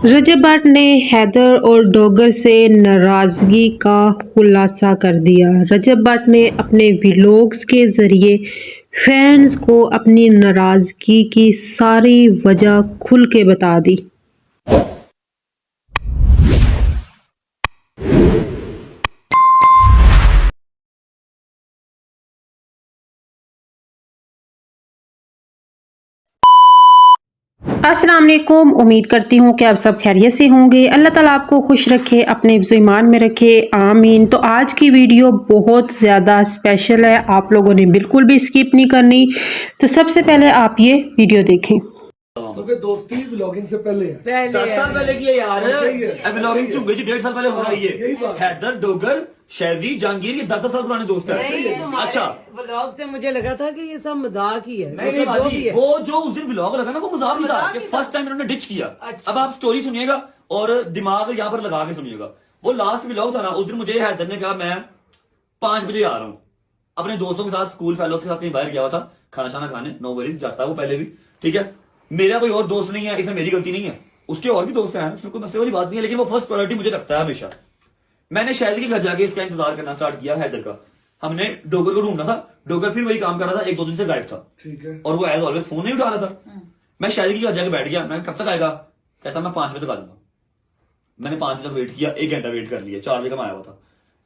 रजब भट्ट ने हैदर और डोगर से नाराज़गी का खुलासा कर दिया। रजब भट्ट ने अपने व्लॉग्स के ज़रिए फैंस को अपनी नाराज़गी की सारी वजह खुल के बता दी। अस्सलाम वालेकुम, उम्मीद करती हूँ कि आप सब खैरियत से होंगे। अल्लाह ताला आपको खुश रखे, अपने हिफ्ज़ ईमान में रखे, आमीन। तो आज की वीडियो बहुत ज़्यादा स्पेशल है, आप लोगों ने बिल्कुल भी स्किप नहीं करनी। तो सबसे पहले आप ये वीडियो देखें। क्योंकि दोस्ती व्लॉगिंग से पहले है। 10 साल पहले की है यार। व्लॉगिंग चुप गई थी, 1.5 साल पहले हो रही यही है। बात। हैदर, डोगर, शैवी, जहांगीर ये 10 साल पुराने दोस्त हैं। अच्छा, व्लॉग से मुझे लगा था कि ये सब मजाक ही है। नहीं मतलब जो भी बाजी, है। वो जो उस दिन व्लॉग लगा ना वो मजाक ही था मजाक कि ही था। फर्स्ट टाइम इन्होंने डिच किया। अच्छा। अब आप स्टोरी सुनिएगा और दिमाग यहाँ पर लगा के सुनिएगा। वो लास्ट व्लॉग था ना, उस दिन मुझे हैदर ने कहा मैं 5 बजे आ रहा हूँ। अपने दोस्तों के साथ, स्कूल फेलोज के साथ कहीं बाहर गया हुआ था खाना शाना खाने। नो वरीज, जाता है वो पहले भी, ठीक है। मेरा कोई और दोस्त नहीं है, इसमें मेरी गलती नहीं है, उसके और भी दोस्त हैं, उसमें कोई मसले वाली बात नहीं है, लेकिन वो फर्स्ट प्रायोरिटी मुझे रखता है हमेशा। मैंने शायद के घर जाके इसका इंतजार करना स्टार्ट किया हैदर का। हमने डोगर को ढूंढना था, डोगर फिर वही काम कर रहा था, 1-2 दिन से गायब था। ठीक है। और वो एज ऑलवेज फोन नहीं उठा रहा था। मैं शायद के घर जाके बैठ गया, मैं कब तक आएगा, कहता मैं 5 बजे तक आ जाऊंगा। मैंने 5 बजे तक वेट किया, 1 घंटा वेट कर लिया, 4 बजे का मैं आया हुआ था।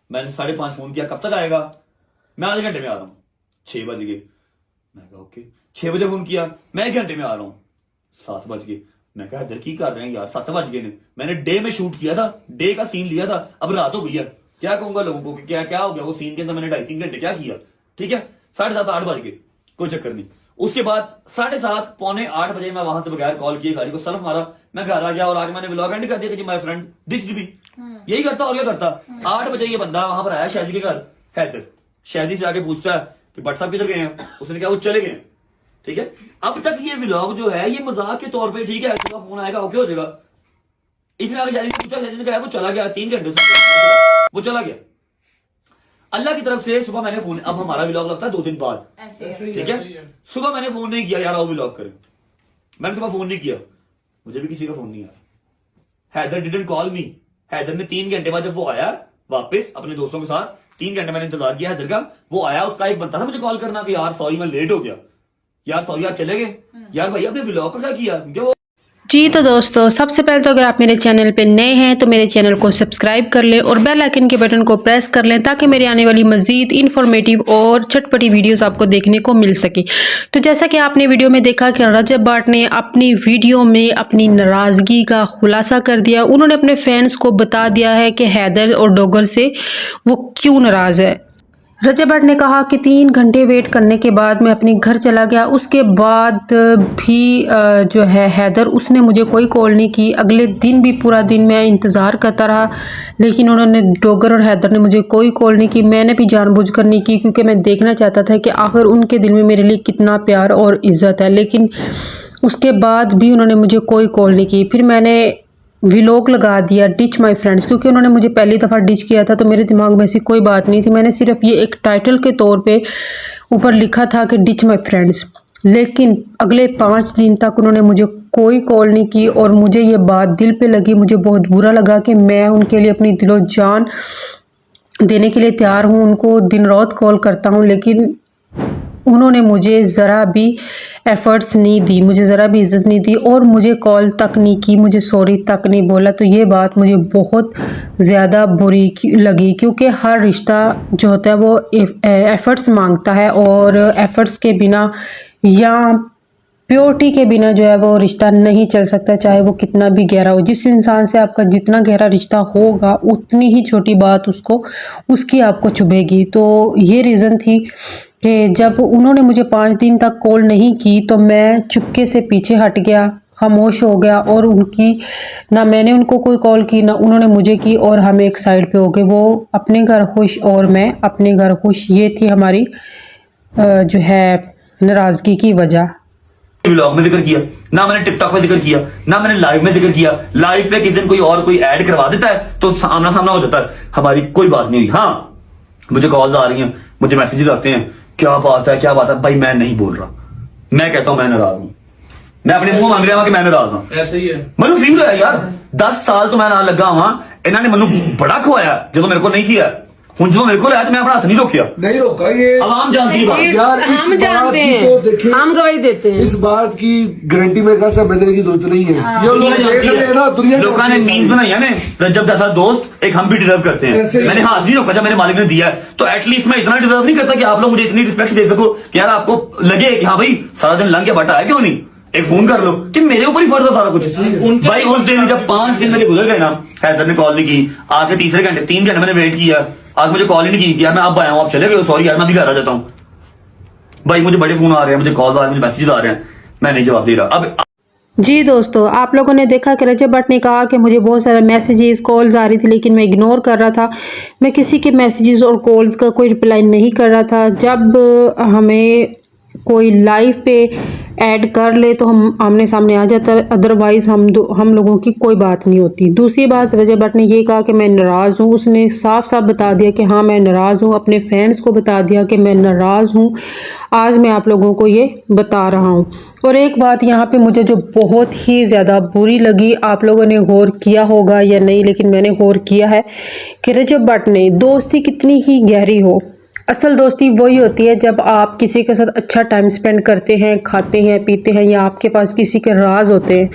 मैंने 5:30 फोन किया, कब तक आएगा, मैं आधे घंटे में आ रहा हूँ। 6 बज गए, मैं कहा ओके। 6 बजे फोन किया, मैं 1 घंटे में आ रहा हूँ। 7 बज गए, मैं कहा इधर की कर रहे हैं यार, 7 बज गए ने। मैंने डे में शूट किया था, डे का सीन लिया था, अब रात हो गई है। क्या कहूंगा लोगों को कि क्या क्या हो गया, वो सीन के अंदर मैंने 2.5-3 घंटे क्या किया, ठीक है। 7:30-8 बज गए, कोई चक्कर नहीं। उसके बाद 7:30 पौने 8 बजे मैं वहां से बगैर कॉल किए गाड़ी को सल्फ मारा, मैं घर आ गया और आज मैंने व्लॉग एंड कर दिया कि माय फ्रेंड डिच्ड मी। यही करता और क्या करता। 8 बजे ये बंदा वहां पर आया शादी के घर, हैदर। शादी से आके पूछता है कि भट्ट साहब किधर गए हैं, उसने कहा वो चले गए, ठीक है। अब तक ये व्लॉग जो है ये मजाक के तौर पे, ठीक है, ऐसा फोन आएगा ओके हो जाएगा। इसने आगे शादी से पूछा, शादी ने कहा वो चला गया, 3 घंटे से वो चला गया। अल्लाह की तरफ से सुबह मैंने फोन, अब हमारा व्लॉग लगता है 2 दिन बाद, ठीक है। सुबह मैंने फोन नहीं किया यार आओ व्लॉग करें, मैंने सुबह फोन नहीं किया, मुझे भी किसी का फोन नहीं आया। Haider didn't call me. Haider ने 3 घंटे बाद जब वो आया वापस अपने दोस्तों के साथ, 3 घंटे मैंने इंतजार किया हैदर का, वो आया, उसका एक बनता था मुझे कॉल करना कि यार सॉरी मैं लेट हो गया, यार सॉरी आप चले गए, यार भाई आपने व्लॉग का क्या किया, क्योंकि वो जी तो दोस्तों, सबसे पहले तो अगर आप मेरे चैनल पे नए हैं तो मेरे चैनल को सब्सक्राइब कर लें और बेल आइकन के बटन को प्रेस कर लें ताकि मेरी आने वाली मज़ीद इन्फॉर्मेटिव और चटपटी वीडियोस आपको देखने को मिल सके। तो जैसा कि आपने वीडियो में देखा कि रजब भट्ट ने अपनी वीडियो में अपनी नाराज़गी का खुलासा कर दिया। उन्होंने अपने फैंस को बता दिया है कि हैदर और डोगर से वो क्यों नाराज़ है। रजब भट्ट ने कहा कि 3 घंटे वेट करने के बाद मैं अपने घर चला गया। उसके बाद भी जो है हैदर, उसने मुझे कोई कॉल नहीं की। अगले दिन भी पूरा दिन मैं इंतज़ार करता रहा, लेकिन उन्होंने, डोगर और हैदर ने मुझे कोई कॉल नहीं की। मैंने भी जानबूझकर नहीं की क्योंकि मैं देखना चाहता था कि आखिर उनके दिल में मेरे लिए कितना प्यार और इज़्ज़त है। लेकिन उसके बाद भी उन्होंने मुझे कोई कॉल नहीं की। फिर मैंने व्लॉग लगा दिया डिच माय फ्रेंड्स, क्योंकि उन्होंने मुझे पहली दफ़ा डिच किया था तो मेरे दिमाग में ऐसी कोई बात नहीं थी। मैंने सिर्फ ये एक टाइटल के तौर पे ऊपर लिखा था कि डिच माय फ्रेंड्स। लेकिन अगले 5 दिन तक उन्होंने मुझे कोई कॉल नहीं की और मुझे ये बात दिल पे लगी, मुझे बहुत बुरा लगा कि मैं उनके लिए अपनी दिलो जान देने के लिए तैयार हूँ, उनको दिन रात कॉल करता हूँ, लेकिन उन्होंने मुझे ज़रा भी एफ़र्ट्स नहीं दी, मुझे ज़रा भी इज़्ज़त नहीं दी और मुझे कॉल तक नहीं की, मुझे सॉरी तक नहीं बोला। तो ये बात मुझे बहुत ज़्यादा बुरी लगी, क्योंकि हर रिश्ता जो होता है वो एफ़र्ट्स मांगता है और एफ़र्ट्स के बिना या प्योरिटी के बिना जो है वो रिश्ता नहीं चल सकता, चाहे वो कितना भी गहरा हो। जिस इंसान से आपका जितना गहरा रिश्ता होगा उतनी ही छोटी बात उसकी आपको चुभेगी। तो ये रीज़न थी कि जब उन्होंने मुझे 5 दिन तक कॉल नहीं की तो मैं चुपके से पीछे हट गया, खामोश हो गया और ना मैंने उनको कोई कॉल की ना उन्होंने मुझे की और हम एक साइड पे हो गए। वो अपने घर खुश और मैं अपने घर खुश। ये थी हमारी जो है नाराज़गी की वजह। व्लॉग में जिक्र किया ना, मैंने टिकटॉक में जिक्र किया ना, मैंने लाइव में जिक्र किया। लाइव पे किसी दिन कोई ऐड करवा देता है तो आमना सामना हो जाता है, हमारी कोई बात नहीं हुई। हाँ, मुझे कॉल्स आ रही हैं, मुझे मैसेजेस आते हैं, क्या बात है भाई, मैं नहीं बोल रहा, मैं कहता हूं मैं नाराज हूं, मैं अपने मूंह ਮੰਗ ਰਿਹਾ ਵਾਂ ਕਿ ਮੈਂ ਨਾਰਾਜ਼ ਹਾਂ। ऐसे ही है। ਮੈਨੂੰ ਫੀਲ ਹੋਇਆ ਯਾਰ 10 ਸਾਲ ਤੋਂ ਮੈਂ ਨਾਲ ਲੱਗਾ ਹਾਂ, ਇਹਨਾਂ ਨੇ ਮੈਨੂੰ बड़ा ਖਵਾਇਆ ਜਦੋਂ ਮੇਰੇ ਕੋਲ ਨਹੀਂ ਸੀ। ਹੁਣ ਜਦੋਂ ਮੇਰੇ ਕੋਲ आया तो मैं अपना हाथ नहीं रोकिया। नहीं रोका ये आवाम जानती है बात। यार इस हम बात जानते की हैं, तो देखिए, हम गवाही देते हैं। इस बात की गारंटी में कर सब देने की जरूरत नहीं है। जो लोग दुनिया देख जानती रहे हैं ना, है। दुनिया लोगों ने मीम बनाई है रजब जैसा दोस्त एक हम भी डिजर्व करते हैं। ऐसे ही। मैंने हाथ नहीं रोका जब मेरे मालिक ने दिया है, तो एटलीस्ट मैं इतना डिजर्व नहीं करता कि आप लोग मुझे इतनी रिस्पेक्ट दे सको कि यार आपको लगे कि हाँ भाई सारा दिन लंग के बटा है, क्यों नहीं एक फोन कर लो कि मेरे ऊपर ही फर्ज है सारा कुछ। भाई उस दिन जब 5 दिन मेरे गुजर गए ना, हैदर ने कॉल नहीं की, आके तीसरे घंटे 3 घंटे मैंने वेट किया, आज मुझे कॉल ही नहीं की यार मैं अब आया हूँ, आप चले गए, सॉरी यार मैं भी घर आ जाता हूँ। भाई मुझे बड़े फोन आ रहे हैं, मुझे कॉल आ रहे हैं, मुझे मैसेज आ रहे हैं, मैं नहीं जवाब दे रहा। अब जी दोस्तों, आप लोगों ने देखा कि रजब भट्ट ने कहा कि मुझे बहुत सारे मैसेजेस कॉल्स आ रही थी लेकिन मैं इग्नोर कर रहा था, मैं किसी के मैसेजेस और कॉल्स का कोई रिप्लाई नहीं कर रहा था। जब हमें कोई लाइव पे ऐड कर ले तो हम आमने सामने आ जाता है, अदरवाइज़ हम लोगों की कोई बात नहीं होती। दूसरी बात, रजब भट्ट ने ये कहा कि मैं नाराज़ हूँ, उसने साफ साफ बता दिया कि हाँ मैं नाराज़ हूँ, अपने फैंस को बता दिया कि मैं नाराज़ हूँ। आज मैं आप लोगों को ये बता रहा हूँ। और एक बात यहाँ पे मुझे जो बहुत ही ज़्यादा बुरी लगी, आप लोगों ने गौर किया होगा या नहीं, लेकिन मैंने गौर किया है कि रजब भट्ट ने दोस्ती कितनी ही गहरी हो। असल दोस्ती वही होती है जब आप किसी के साथ अच्छा टाइम स्पेंड करते हैं, खाते हैं, पीते हैं, या आपके पास किसी के राज होते हैं।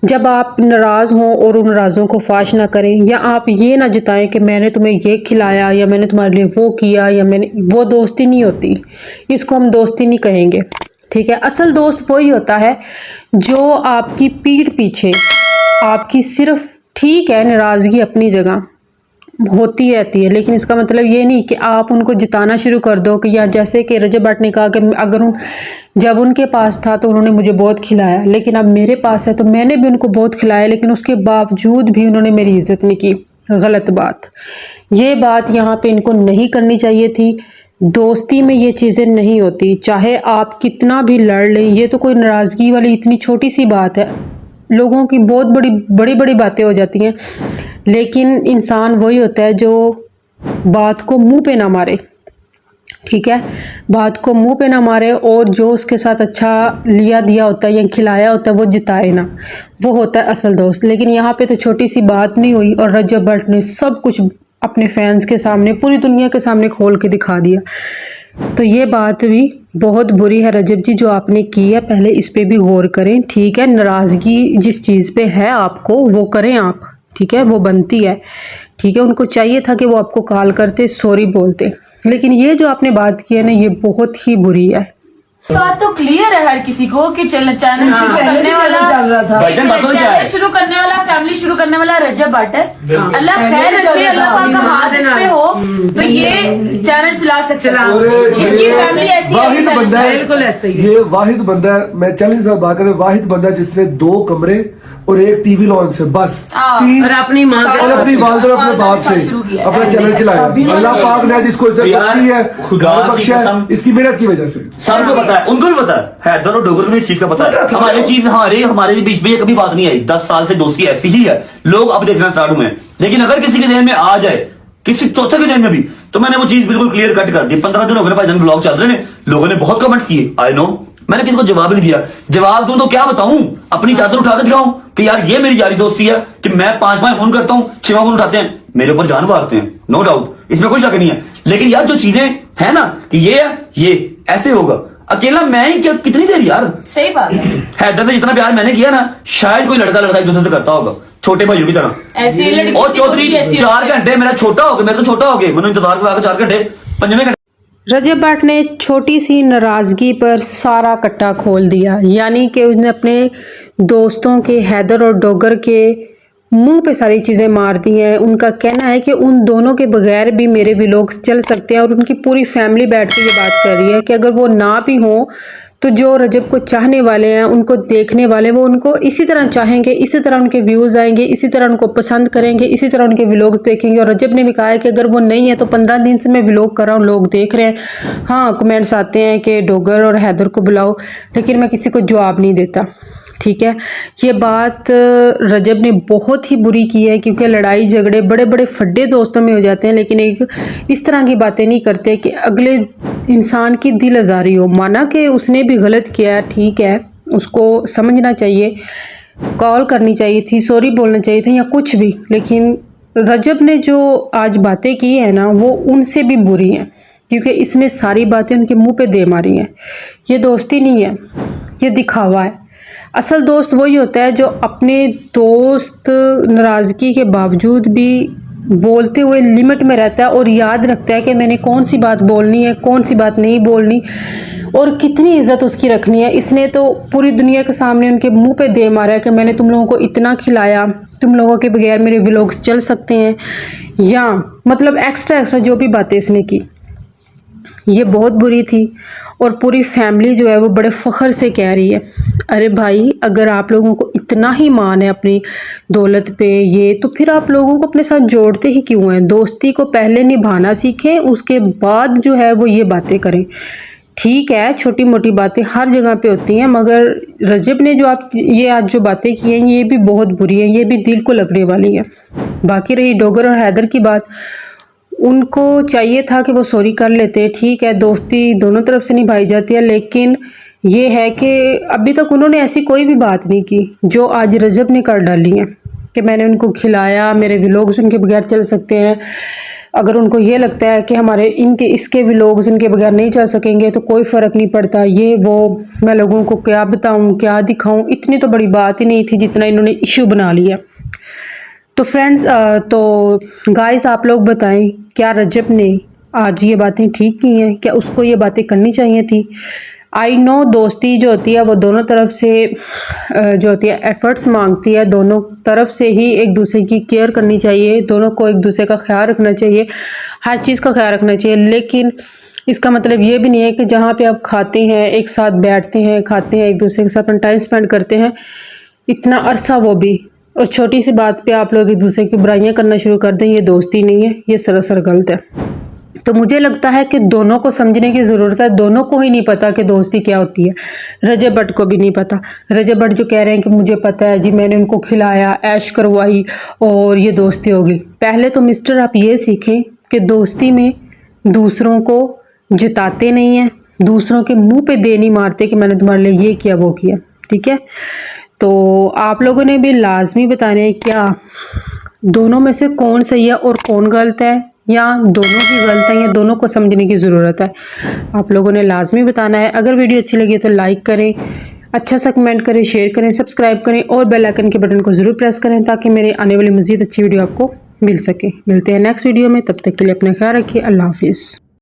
जब आप नाराज़ हों और उन राज़ों को फाश ना करें, या आप ये ना जताएं कि मैंने तुम्हें ये खिलाया या मैंने तुम्हारे लिए वो किया, या मैंने, वो दोस्ती नहीं होती, इसको हम दोस्ती नहीं कहेंगे। ठीक है, असल दोस्त वही होता है जो आपकी पीठ पीछे आपकी सिर्फ, ठीक है नाराज़गी अपनी जगह होती रहती है, लेकिन इसका मतलब ये नहीं कि आप उनको जिताना शुरू कर दो कि, या जैसे कि रजब भट्ट ने कहा कि अगर जब उनके पास था तो उन्होंने मुझे बहुत खिलाया, लेकिन अब मेरे पास है तो मैंने भी उनको बहुत खिलाया, लेकिन उसके बावजूद भी उन्होंने मेरी इज़्ज़त नहीं की। गलत बात, ये बात यहाँ पे इनको नहीं करनी चाहिए थी। दोस्ती में ये चीज़ें नहीं होती, चाहे आप कितना भी लड़ लें, ये तो कोई नाराज़गी वाली इतनी छोटी सी बात है, लोगों की बहुत बड़ी बड़ी बातें हो जाती हैं, लेकिन इंसान वही होता है जो बात को मुंह पे ना मारे। ठीक है, बात को मुंह पे ना मारे, और जो उसके साथ अच्छा लिया दिया होता है या खिलाया होता है वो जिताए ना, वो होता है असल दोस्त। लेकिन यहाँ पे तो छोटी सी बात नहीं हुई और रजब भट्ट ने सब कुछ अपने फैंस के सामने, पूरी दुनिया के सामने खोल के दिखा दिया। तो ये बात भी बहुत बुरी है रजब जी जो आपने की है, पहले इस पे भी गौर करें। ठीक है, नाराज़गी जिस चीज़ पे है आपको वो करें आप, ठीक है, वो बनती है। ठीक है, उनको चाहिए था कि वो आपको कॉल करते, सॉरी बोलते, लेकिन ये जो आपने बात की है ना, ये बहुत ही बुरी है। बात तो क्लियर है हर किसी को कि चैनल शुरू करने वाला भाईजान बात तो क्या चैनल है? शुरू करने वाला, फैमिली शुरू करने वाला रजब भट्ट है। अल्लाह खैर रखे, अल्लाह पाक का हाथ इस पे हो तो ये चैनल चला सकते हैं। इसकी फैमिली ऐसी वाहिद बंदा है, बिल्कुल ऐसे ही। ये वाहिद बंदा है, मैं चैलेंज से बात करें, वाहिद बंदा है जिसने 2 कमरे और 1 टीवी लॉन्च है, बस 3, और अपनी माँ के और अपनी वालदा और अपने बाप से शुरू किया। अपना चैनल चलाया। अल्लाह पाक ने जिसको इज्जत यार, बख्शी है, खुदा घर की बख्शा है, कसम। इसकी मेहनत की वजह से। सबको पता है, उनको भी पता है, हैदर और डोगर को भी इस चीज का पता पता है। है, हमारे बीच में ये कभी बात नहीं आई। 10 साल से दोस्ती ऐसी ही है, लोग अब देखना स्टार्ट हुए हैं। लेकिन अगर किसी के जहन में आ जाए, किसी चौथे के जहन में भी, तो मैंने वो चीज बिल्कुल क्लियर कट कर दी। 15 दिन हो गए भाईजान ब्लॉग चल रहे हैं, लोगों ने बहुत कमेंट्स किए, आई नो, मैंने किसी को जवाब नहीं दिया। जवाब दूं तो क्या बताऊं, अपनी चादर उठा के दिखाऊं कि यार ये मेरी यारी दोस्ती है, कि मैं 5 फोन करता हूं, 6 फोन उठाते हैं, मेरे ऊपर जान मारते हैं, नो डाउट, इसमें कोई शक नहीं है। लेकिन यार जो चीजें है ना कि ये है, ये ऐसे होगा, अकेला मैं ही क्या, कितनी देर यार। सही बात है, हैदर से जितना प्यार मैंने किया ना, शायद कोई लड़का एक दूसरे से करता होगा, छोटे भाइयों की तरह। ऐसी ही लड़की और की चौथी दोस्ती ऐसी 4 होती है। घंटे मेरा छोटा हो गया, मेरे तो छोटा हो गया, मैंने इंतजार करा के 4 घंटे, 5वें घंटे रजब भट्ट ने छोटी सी नाराज़गी पर सारा कट्टा खोल दिया, यानी कि उसने अपने दोस्तों के, हैदर और डोगर के मुंह पे सारी चीज़ें मार दी हैं। उनका कहना है कि उन दोनों के बगैर भी मेरे व्लॉग्स चल सकते हैं, और उनकी पूरी फैमिली बैठ के ये बात कर रही है कि अगर वो ना भी हों तो जो रजब को चाहने वाले हैं, उनको देखने वाले, वो उनको इसी तरह चाहेंगे, इसी तरह उनके व्यूज़ आएंगे, इसी तरह उनको पसंद करेंगे, इसी तरह उनके व्लॉग्स देखेंगे। और रजब ने भी कहा है कि अगर वो नहीं है तो 15 दिन से मैं व्लॉग कर रहा हूँ, लोग देख रहे हैं, हाँ कमेंट्स आते हैं कि डोगर और हैदर को बुलाओ, लेकिन मैं किसी को जवाब नहीं देता। ठीक है, ये बात रजब ने बहुत ही बुरी की है, क्योंकि लड़ाई झगड़े बड़े बड़े फड्डे दोस्तों में हो जाते हैं, लेकिन एक इस तरह की बातें नहीं करते कि अगले इंसान की दिल आज़ारी हो। माना कि उसने भी गलत किया है, ठीक है, उसको समझना चाहिए, कॉल करनी चाहिए थी, सॉरी बोलना चाहिए था या कुछ भी। लेकिन रजब ने जो आज बातें की है ना, वो उनसे भी बुरी हैं, क्योंकि इसने सारी बातें उनके मुंह पे दे मारी हैं। ये दोस्ती नहीं है, ये दिखावा है। असल दोस्त वही होता है जो अपने दोस्त नाराज़गी के बावजूद भी बोलते हुए लिमिट में रहता है और याद रखता है कि मैंने कौन सी बात बोलनी है, कौन सी बात नहीं बोलनी और कितनी इज्जत उसकी रखनी है। इसने तो पूरी दुनिया के सामने उनके मुंह पे दे मारा है कि मैंने तुम लोगों को इतना खिलाया, तुम लोगों के बगैर मेरे व्लॉग्स चल सकते हैं, या मतलब एक्स्ट्रा जो भी बातें इसने की, ये बहुत बुरी थी। और पूरी फैमिली जो है वो बड़े फ़ख्र से कह रही है, अरे भाई अगर आप लोगों को इतना ही मान है अपनी दौलत पे ये, तो फिर आप लोगों को अपने साथ जोड़ते ही क्यों हैं? दोस्ती को पहले निभाना सीखें, उसके बाद जो है वो ये बातें करें। ठीक है, छोटी मोटी बातें हर जगह पे होती हैं, मगर रजब ने जो आप ये आज जो बातें की हैं ये भी बहुत बुरी हैं, ये भी दिल को लगने वाली है। बाकी रही डोगर और हैदर की बात, उनको चाहिए था कि वो सॉरी कर लेते। ठीक है, दोस्ती दोनों तरफ से निभाई जाती है, लेकिन ये है कि अभी तक उन्होंने ऐसी कोई भी बात नहीं की जो आज रजब ने कर डाली है कि मैंने उनको खिलाया, मेरे व्लॉग्स उनके बगैर चल सकते हैं। अगर उनको ये लगता है कि हमारे इसके व्लॉग्स इनके बगैर नहीं चल सकेंगे तो कोई फ़र्क नहीं पड़ता, ये वो मैं लोगों को क्या बताऊं, क्या दिखाऊं, इतनी तो बड़ी बात ही नहीं थी जितना इन्होंने इशू बना लिया। तो फ्रेंड्स, तो गाइस आप लोग बताएं, क्या रजब ने आज ये बातें ठीक की हैं? क्या उसको ये बातें करनी चाहिए थी? आई नो दोस्ती जो होती है वो दोनों तरफ से जो होती है एफर्ट्स मांगती है, दोनों तरफ से ही एक दूसरे की केयर करनी चाहिए, दोनों को एक दूसरे का ख्याल रखना चाहिए, हर चीज़ का ख्याल रखना चाहिए। लेकिन इसका मतलब ये भी नहीं है कि जहाँ पे आप खाते हैं, एक साथ बैठते हैं, खाते हैं, एक दूसरे के साथ अपना टाइम स्पेंड करते हैं इतना अरसा, वो भी, और छोटी सी बात पे आप लोग एक दूसरे की बुराइयां करना शुरू कर दें, ये दोस्ती नहीं है, ये सरासर गलत है। तो मुझे लगता है कि दोनों को समझने की ज़रूरत है। दोनों को ही नहीं पता कि दोस्ती क्या होती है। रजब भट्ट को भी नहीं पता। रजब भट्ट जो कह रहे हैं कि मुझे पता है जी, मैंने उनको खिलाया, ऐश करवाई और ये दोस्ती होगी। पहले तो मिस्टर आप ये सीखें कि दोस्ती में दूसरों को जिताते नहीं हैं, दूसरों के मुँह पे दे नहीं मारते कि मैंने तुम्हारे लिए ये किया वो किया। ठीक है, तो आप लोगों ने भी लाजमी बताना है क्या दोनों में से कौन सही है और कौन गलत है, या दोनों ही गलत है, या दोनों को समझने की ज़रूरत है। आप लोगों ने लाजमी बताना है। अगर वीडियो अच्छी लगी तो लाइक करें, अच्छा सा कमेंट करें, शेयर करें, सब्सक्राइब करें और बेल आइकन के बटन को ज़रूर प्रेस करें ताकि मेरे आने वाली मज़ीद अच्छी वीडियो आपको मिल सके। मिलते हैं नेक्स्ट वीडियो में, तब तक के लिए अपना ख्याल रखिए। अल्लाह हाफिज़।